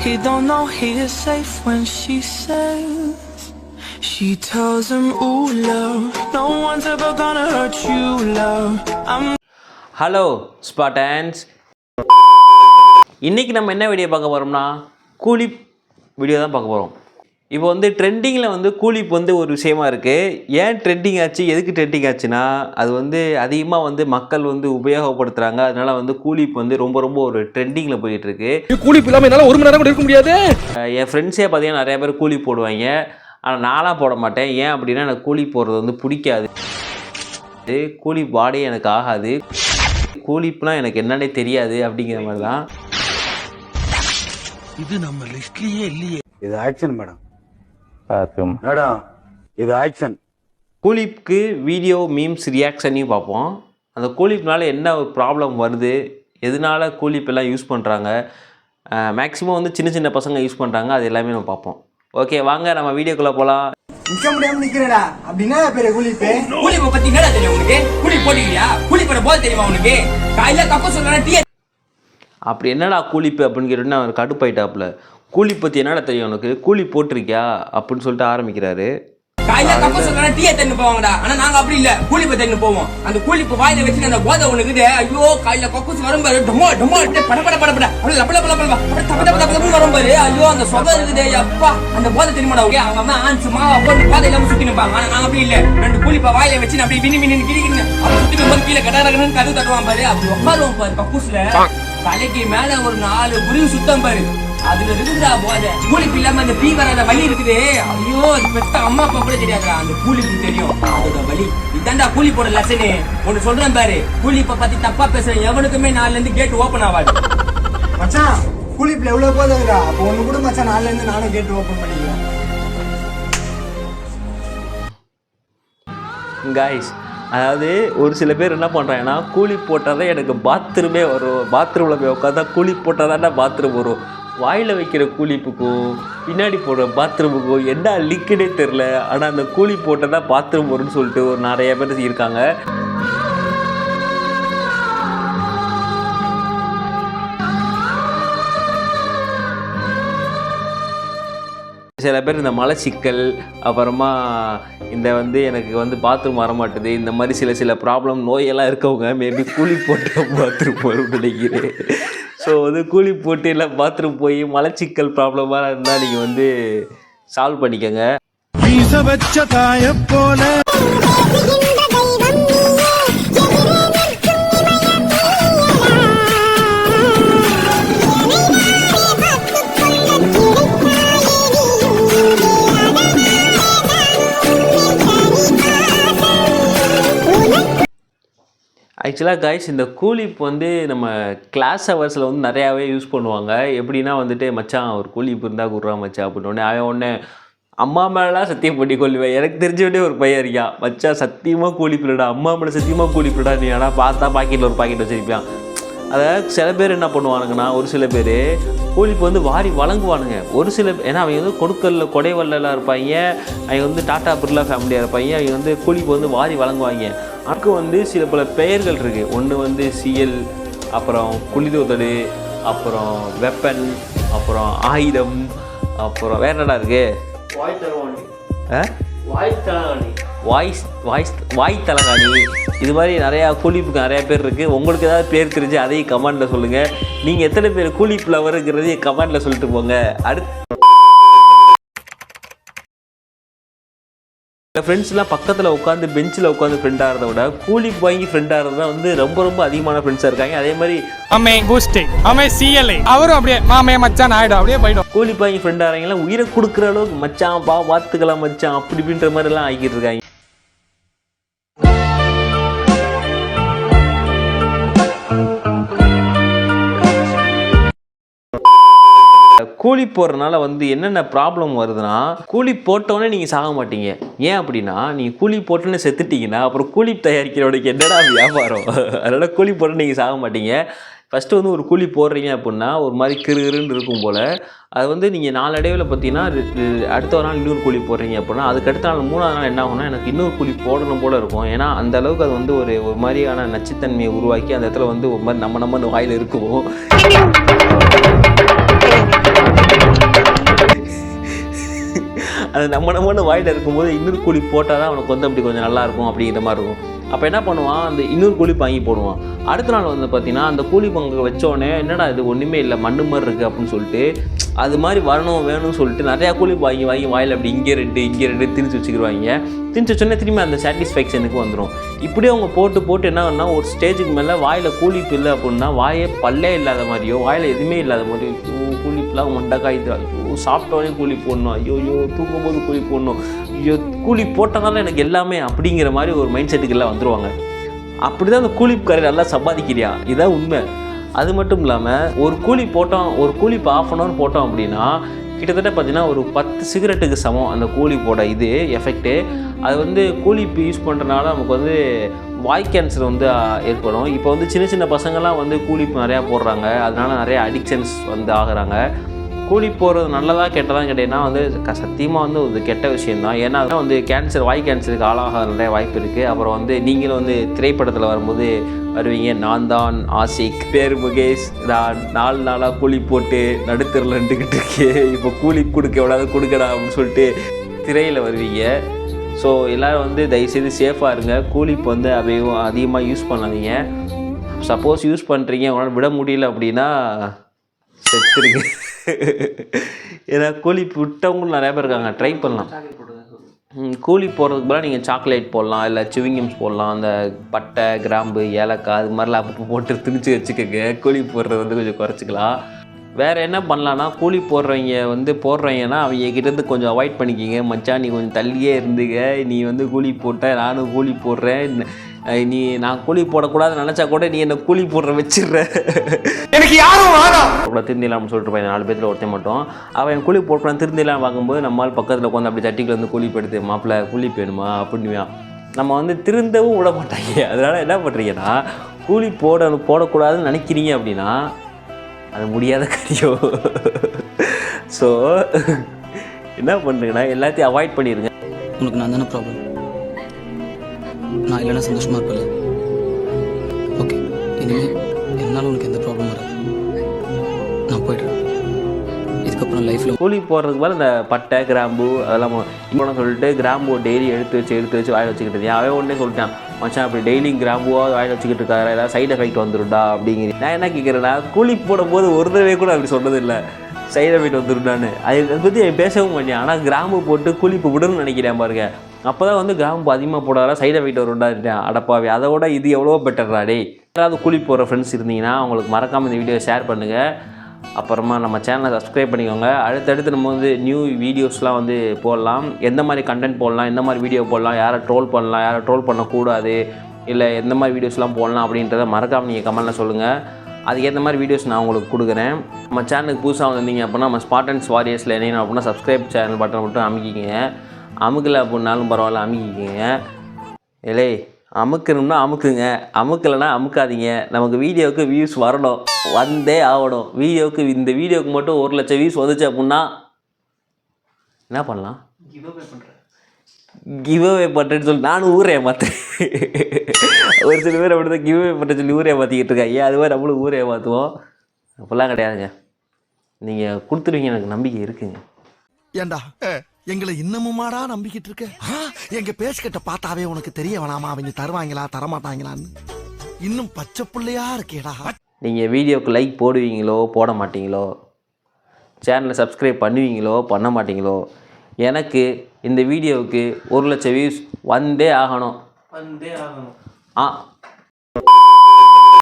he don't know he is safe when she says, she tells him, ooh, love, no one's ever gonna hurt you, love. Hello Spartans, இன்றைக்கி நம்ம என்ன video பார்க்க போகிறோம்னா Cool Lip video தான் பார்க்க போகிறோம். இப்போ வந்து ட்ரெண்டிங்கில் வந்து கூலிப் வந்து ஒரு விஷயமா இருக்குது. ஏன் ட்ரெண்டிங் ஆச்சு, எதுக்கு ட்ரெண்டிங் ஆச்சுன்னா, அது வந்து அதிகமாக வந்து மக்கள் வந்து உபயோகப்படுத்துகிறாங்க. அதனால் வந்து கூலிப் வந்து ரொம்ப ஒரு ட்ரெண்டிங்கில் போயிட்டுருக்கு. கூலிப் இல்லாமல் என்னால் ஒரு மணி நேரம் கூட இருக்க முடியாது. என் ஃப்ரெண்ட்ஸே பார்த்தீங்கன்னா நிறைய பேர் கூலிப் போடுவாங்க. ஆனால் நான்லாம் போட மாட்டேன். ஏன் அப்படின்னா எனக்கு கூலிப் போடுறது வந்து பிடிக்காது. கூலிப் பாடி எனக்கு ஆகாது. கூலிப்லாம் எனக்கு என்னன்னே தெரியாது அப்படிங்கிற மாதிரி தான். இது நம்ம லிஸ்ட்லயே இல்லையே. இது ஆக்ஷன் மேடம். மேடம் இது ஆக்ஷன். கூலிப்க்கு வீடியோ மீம்ஸ் ரியாக்ஷனையும் பார்ப்போம். அந்த கூலிப்னால என்ன ஒரு ப்ராப்ளம் வருது, எதனால கூலிப் எல்லாம் யூஸ் பண்ணுறாங்க, மேக்ஸிமம் வந்து சின்ன பசங்க யூஸ் பண்ணுறாங்க, அது எல்லாமே நம்ம பார்ப்போம். ஓகே வாங்க நம்ம வீடியோக்குள்ளே போகலாம். நிக்க முடியாம நிக்கிறடா அப்படின்னா பெரிய கூலிப்பு. கூலிப்பை பத்தி என்னடா தெரியும் உனக்கு? கூலிப் போடுவியா? கூலிப்போட போல் தெரியுமா உனக்கு? காலையில கப்ப சொல்றேன் டீ. அப்படி என்னடா கூலிப்பு அப்படின்னு கேட்டோன்னா அவர் கடுப்பாயிட்டாப்புல. கூலிப் பற்றி என்னடா தெரியும் உனக்கு, கூலிப் போட்டிருக்கியா அப்படின்னு சொல்லிட்டு ஆரம்பிக்கிறாரு. காலையில கப்ப சொல்றேன் டீயை தண்ணி போவாங்கடா. ஆனா நாங்க அப்படி இல்ல, கூலிப்பை தண்ணி போவோம். அந்த கூலிப்பு வாயில வச்சு அந்த போதை உனக்கு ஐயோ காலையில கக்கூஸ் வரும் பாரு, டொமோ படபட அப்படி லப்ப வரும் பாரு. ஐயோ அந்த சொகை இருக்குது அப்பா, அந்த போதை தெரியுமாடா? அவங்க ஆன்சு மாவா போட்டு போதை இல்லாம சுத்தி நிற்பாங்க. ஆனா நாங்க அப்படி இல்ல, ரெண்டு கூலிப்பை வாயில வச்சு அப்படி வினி கிரிக்கின்னு அப்படி சுத்தி போது கீழே கடகடன்னு கதவு தட்டுவான் பாரு. அப்படி உட்காருவோம் பாரு கக்கூஸ்ல. தலைக்கு மேல ஒரு 4 குருவி சுத்தம் பாரு. அதுல இருக்குதா போதை. கூலிப்பு இல்லாம அந்த பீ வராத வலி இருக்குது. ஐயோ அது பெத்த அம்மா அப்பா கூட தெரியாதா, அந்த கூலிப்பு தெரியும் அதோட வலி. இதாண்டா கூலிப்போட லட்சணே. ஒன்று சொல்றேன் பாரு, கூலிப்பை பத்தி தப்பா பேசுறேன் எவனுக்குமே 4ல இருந்து கேட் ஓபன் ஆகாது. மச்சான் கூலிப்ல எவ்வளவு போதுடா. அப்ப ஒண்ணு கூட மச்சான் 4ல இருந்து நானே கேட் ஓபன் பண்ணிக்கிறேன். காய்ஸ், அதாவது ஒரு சில பேர் என்ன பண்ணுறாங்கன்னா, கூலிப் போட்டால் தான் எனக்கு பாத்ரூமே வரும், பாத்ரூமில் போய் உட்காந்தா கூலிப் போட்டால் தானே பாத்ரூம் வரும். வாயில் வைக்கிற கூலிப்புக்கும் பின்னாடி போடுற பாத்ரூமுக்கும் என்ன லிக்விடே தெரில. ஆனால் அந்த கூலிப் போட்டால் தான் பாத்ரூம் வரும்னு சொல்லிட்டு ஒரு நிறைய பேர் இருக்காங்க. சில பேர் இந்த மலச்சிக்கல், அப்புறமா இந்த வந்து எனக்கு வந்து பாத்ரூம் வரமாட்டுது, இந்த மாதிரி சில ப்ராப்ளம் நோயெல்லாம் இருக்கவங்க மேபி கூலிப் போட்டு பாத்ரூம் வரும் நினைக்கிறேன். ஸோ வந்து கூலிப் போட்டு எல்லாம் பாத்ரூம் போய் மலச்சிக்கல் ப்ராப்ளமாக இருந்தால் நீங்கள் வந்து சால்வ் பண்ணிக்கோங்க. ஆக்சுவலாக காய்ஸ், இந்த கூலிப் வந்து நம்ம கிளாஸ் ஹவர்ஸில் வந்து நிறையாவே யூஸ் பண்ணுவாங்க. எப்படின்னா வந்துட்டு மச்சான் ஒரு கூலிப் இருந்தால் குடுறா மச்சான் அப்படின்னோடனே அவன் ஒன்று அம்மா மேலாம் சத்தியம் பண்ணி கொள்ளுவேன். எனக்கு தெரிஞ்சவனே ஒரு பையன் இருக்கான், மச்சான் சத்தியமாக கூலிப் இல்லைடா, அம்மா மேலே சத்தியமாக கூலிப் இல்லைடா, நீ ஆனால் பார்த்தா பாக்கெட்டில் ஒரு பாக்கெட் வச்சிருப்பான். அதாவது சில பேர் என்ன பண்ணுவானுங்கன்னா, ஒரு சில பேர் கூலிப்பு வந்து வாரி வழங்குவானுங்க. ஒரு சில ஏன்னா அவங்க வந்து கொடை வள்ளலாக இருப்பாங்க, அவங்க வந்து டாட்டா பிர்லா ஃபேமிலியாக இருப்பாங்க, அவங்க வந்து கூலிப்பு வந்து வாரி வழங்குவாங்க. அதுக்கு வந்து சில பல பெயர்கள் இருக்குது. ஒன்று வந்து சிஎல், அப்புறம் குளிதோதடு, அப்புறம் வெப்பன், அப்புறம் ஆயுதம், அப்புறம் வேறு என்னடா இருக்குது, வாய் தலகாணி. இது மாதிரி நிறையா கூலிப்புக்கு நிறையா பேர் இருக்குது. உங்களுக்கு ஏதாவது பேர் தெரிஞ்சு அதையும் கமெண்டில் சொல்லுங்கள். நீங்கள் எத்தனை பேர் கூலிப்பில் வருங்கிறதையும் கமெண்டில் சொல்லிட்டு போங்க. அடுத்து ஃப்ரெண்ட்ஸ்லாம் பக்கத்தில் உட்காந்து பெஞ்சில் உட்காந்து ஃப்ரெண்டாக இருந்த விட கூலிப் வாங்கி ஃப்ரெண்டாக இருந்தால் வந்து ரொம்ப அதிகமான ஃப்ரெண்ட்ஸாக இருக்காங்க. அதே மாதிரி அவரும் அப்படியே மாமே மச்சான் ஆயிடும், அப்படியே போயிடும். கூலிப் வாங்கி ஃப்ரெண்டாக இருக்காங்களா, உயிரை கொடுக்குற அளவுக்கு மச்சான் பார்த்துக்கலாம் மச்சான் அப்படி இப்படின்ற மாதிரிலாம் ஆகிட்டு இருக்காங்க. கூலிப் போடுறதுனால வந்து என்னென்ன ப்ராப்ளம் வருதுன்னா, கூலிப் போட்டோன்னே நீங்கள் சாக மாட்டீங்க. ஏன் அப்படின்னா, நீங்கள் கூலிப் போட்டோன்னே செத்துட்டீங்கன்னா அப்புறம் கூலிப் தயாரிக்கிறவனுக்கு என்னடா வியாபாரம். அதனால் கூலிப் போட்டோன்னு நீங்கள் சாக மாட்டீங்க. ஃபஸ்ட்டு வந்து ஒரு கூலிப் போடுறீங்க அப்படின்னா ஒரு மாதிரி கிருன்னு இருக்கும் போல். அது வந்து நீங்கள் நாளடைவில் பார்த்தீங்கன்னா அடுத்த நாள் இன்னொரு கூலிப் போடுறீங்க அப்படின்னா அதுக்கடுத்த நாள் 3ஆவது நாள் என்ன ஆகும்னா எனக்கு இன்னொரு கூலிப் போடணும் போல் இருக்கும். ஏன்னா அந்த அளவுக்கு அது வந்து ஒரு மாதிரியான நச்சுத்தன்மையை உருவாக்கி அந்த இடத்துல வந்து ஒரு மாதிரி நம்ம வாயில் இருக்கும். அது நம்மன்னு வாயில் இருக்கும்போது இன்னொரு கூலி போட்டால் தான் அவனுக்கு வந்து அப்படி கொஞ்சம் நல்லாயிருக்கும் அப்படிங்கிற மாதிரி இருக்கும். அப்போ என்ன பண்ணுவான், அந்த இன்னொரு கூலி வாங்கி போடுவான். அடுத்த நாள் வந்து பார்த்தீங்கன்னா அந்த கூலி பங்கு வச்சோடனே என்னடா இது ஒன்றுமே இல்லை மண்ணு மாதிரி இருக்குது அப்படின்னு சொல்லிட்டு அது மாதிரி வரணும் வேணும்னு சொல்லிட்டு நிறையா கூலி வாங்கி வாயில் அப்படி இங்கே ரெண்டு திணிச்சு வச்சுக்கிடுவாங்க. திணிச்சு வச்சோடனே திரும்பி அந்த சாட்டிஸ்ஃபேக்ஷனுக்கு வந்துடும். இப்படியே அவங்க போட்டு என்ன பண்ணால் ஒரு ஸ்டேஜுக்கு மேலே வாயில் கூலிப்பு இல்லை அப்படின்னா வாயே பல்லே இல்லாத மாதிரியோ வாயில் எதுவுமே இல்லாத மாதிரியோ கூலிப்பெலாம் மண்டக்காய்து, ஐயோ சாப்பிட்டோடனே கூலி போடணும், ஐயோ தூங்கும்போது கூலி போடணும், ஐயோ கூலி போட்டதால எனக்கு எல்லாமே அப்படிங்கிற மாதிரி ஒரு மைண்ட் செட்டுக்கு எல்லாம் வந்துடுவாங்க. அப்படி தான் அந்த கூலிப்புக்காரர் நல்லா சம்பாதிக்கிறியா, இதான் உண்மை. அது மட்டும் இல்லாமல் ஒரு கூலிப்பு ½ அன் ஹவர் போட்டோம் அப்படின்னா கிட்டத்தட்ட பார்த்தீங்கன்னா ஒரு 10 சிகரெட்டுக்கு சமம் அந்த கூலிப்போட இது எஃபெக்ட்டு. அது வந்து கூலிப்பு யூஸ் பண்ணுறதுனால நமக்கு வந்து வாய் கேன்சர் வந்து ஏற்படும். இப்போ வந்து சின்ன பசங்கள்லாம் வந்து கூலிப்பு நிறையா போடுறாங்க, அதனால நிறைய அடிக்ஷன்ஸ் வந்து ஆகுறாங்க. கூலி போகிறது நல்லதா கெட்டதான் கேட்டீங்கன்னா வந்து சத்தியமாக வந்து ஒரு கெட்ட விஷயந்தான். ஏன்னா வந்து வாய் கேன்சருக்கு ஆளாக நிறைய வாய்ப்பு இருக்குது. அப்புறம் வந்து நீங்களும் வந்து திரைப்படத்தில் வரும்போது வருவீங்க, நான் தான் ஆசிக், பேர் முகேஷ், நான் 4 நாளாக கூலி போட்டு நடுத்தரில் நின்றுக்கிட்டு இருக்கேன், இப்போ கூலி எவ்வளோ கொடுக்கடா அப்படின்னு சொல்லிட்டு திரையில் வருவீங்க. ஸோ எல்லோரும் வந்து தயவுசெய்து சேஃபாக இருங்க. கூலிப்பு வந்து அதிகமாக யூஸ் பண்ணாதீங்க. சப்போஸ் யூஸ் பண்ணுறீங்க உங்களால் விட முடியல அப்படின்னா செத்துருங்க. ஏன்னா கூலிப்பு விட்டவங்களும் நிறையா பேர் இருக்காங்க, ட்ரை பண்ணலாம். கூலி போடுறதுக்கு பதிலாக நீங்கள் சாக்லேட் போடலாம், இல்லை சிவிங்கிம்ஸ் போடலாம். அந்த பட்டை கிராம்பு ஏலக்காய் அது மாதிரிலாம் அப்பப்போ போட்டு திணிச்சு வச்சுக்கோங்க. கூலி போடுறது வந்து கொஞ்சம் குறைச்சிக்கலாம். வேறு என்ன பண்ணலான்னா, கூலி போடுறவங்கன்னா அவங்க கிட்டேருந்து கொஞ்சம் அவாய்ட் பண்ணிக்கிங்க. மச்சான் நீ கொஞ்சம் தள்ளியே இருந்துங்க, நீ வந்து கூலி போட்ட நானும் கூலி போடுறேன், நான் கூலி போடக்கூடாதுன்னு நினச்சா கூட நீ என்ன கூலி போடுற வச்சிடுற, எனக்கு யாரும் வேணாம் திருந்திலாம்னு சொல்லிட்டு போய் 4 பேர்த்தில் ஒருத்தன் மட்டும் அவன் கூலி போட்டுறான். திருந்திலாம் வாங்கும்போது நம்மளால் பக்கத்தில் உட்காந்து அப்படி சட்டிக்கில் வந்து கூலி போடுது, மாப்பிள்ளை கூலி வேணுமா அப்படின்னு நம்ம வந்து திருந்தவும் விட மாட்டாங்க. அதனால் என்ன பண்ணுறீங்கன்னா, கூலி போடக்கூடாதுன்னு நினைக்கிறீங்க அப்படின்னா அது முடியாத காரியம். ஸோ என்ன பண்ணுறீங்கன்னா எல்லாத்தையும் அவாய்ட் பண்ணிடுங்க. உனக்கு நான் தானே ப்ராப்ளம், நான் இல்லைன்னா சந்தோஷமாக இருப்பேன். ஓகே, இனிமேல் என்னால் உனக்கு எந்த ப்ராப்ளம் வராது, நான் போய்ட்றேன். இதுக்கப்புறம் லைஃப்பில் கூலி போடுறதுக்கு மேலே இந்த பட்டை கிராம்பு அதெல்லாம் இன்னொன்று சொல்லிட்டு கிராம்பு டெய்லி எடுத்து வச்சு வாயில் வச்சுக்கிட்டு அவன் ஒன்றே சொல்லிட்டான், மச்சான் அப்படி டெய்லியும் கிராம்புவாக வாயில் வச்சுக்கிட்டு இருக்காரு, ஏதாவது சைடு எஃபெக்ட் வந்துடும்டா அப்படிங்கிறேன். நான் என்ன கேட்குறேன்னா, கூலி போடும்போது ஒரு தடவை கூட அப்படி சொன்னது இல்லை, சைடு எஃபெக்ட் வந்துடும்டான்னு. அதை பற்றி பேசவும் மாட்டேன். ஆனால் கிராம்பு போட்டு கூலிப்பு விடணும்னு நினைக்கிறேன் பாருங்க. அப்போ தான் வந்து கிராம்பு அதிகமாக போடாத சைடு எஃபெக்ட் வரும்டாட்டேன். அடப்பாவே, அதோட இது எவ்வளோ பெட்டர்டா டே. யாராவது கூலி போடுற ஃப்ரெண்ட்ஸ் இருந்தீங்கன்னா அவங்களுக்கு மறக்காமல் இந்த வீடியோ ஷேர் பண்ணுங்கள். அப்புறமா நம்ம சேனலை சப்ஸ்கிரைப் பண்ணிக்கோங்க. அடுத்தடுத்து நம்ம வந்து நியூ வீடியோஸ்லாம் வந்து போடலாம். எந்த மாதிரி கண்டென்ட் போடலாம், எந்த மாதிரி வீடியோ போடலாம், யாரை ட்ரோல் பண்ணலாம், யாரை ட்ரோல் பண்ணக்கூடாது, இல்லை எந்த மாதிரி வீடியோஸ்லாம் போடலாம் அப்படின்றத மறக்காமல் நீங்கள் கமெண்ட்டில் சொல்லுங்கள். அதுக்கேற்ற மாதிரி வீடியோஸ் நான் உங்களுக்கு கொடுக்குறேன். நம்ம சேனலுக்கு புதுசாக வந்திருந்தீங்க அப்படின்னா நம்ம ஸ்பார்டன்ஸ் வாரியர்ஸில் என்ன அப்படின்னா சப்ஸ்கிரைப் சேனல் பட்டன் மட்டும் அமைக்கிங்க. அமுக்கலை அப்படின்னாலும் பரவாயில்ல அமைக்கிங்க. இல்லை அமுக்கணும்னா அமுக்குங்க, அமுக்கலைன்னா அமுக்காதீங்க. நமக்கு வீடியோவுக்கு வியூஸ் வரணும், வந்தே ஆகணும். இந்த வீடியோவுக்கு மட்டும் 1 லட்சம் வியூஸ் வந்துச்சு அப்படின்னா என்ன பண்ணலாம், கிவ்அவே பண்ணுறேன்னு சொல்லி நானும் ஊரே மாற்றேன். ஒரு சில பேர் அப்படி தான் கிவ்அவே பண்ணுற சொல்லி ஊரே மாற்றிக்கிட்டு இருக்காங்க. அது மாதிரி நம்மளும் ஊரே மாற்றுவோம். அப்படிலாம் கிடையாதுங்க, நீங்கள் கொடுத்துருவீங்க, எனக்கு நம்பிக்கை இருக்குங்க. ஏண்டா எங்களை இன்னமுமாடா நம்பிக்கிட்டு இருக்க? எங்க பேசிக்கிட்ட பார்த்தாவே உனக்கு தெரிய வேணாமா அவங்க தருவாங்களா தரமாட்டாங்களான்னு? இன்னும் பச்சை பிள்ளையா இருக்கேடா. நீங்கள் வீடியோவுக்கு லைக் போடுவீங்களோ போட மாட்டீங்களோ, சேனலை சப்ஸ்கிரைப் பண்ணுவீங்களோ பண்ண மாட்டீங்களோ, எனக்கு இந்த வீடியோவுக்கு 1 லட்சம் வியூஸ் வந்தே ஆகணும்.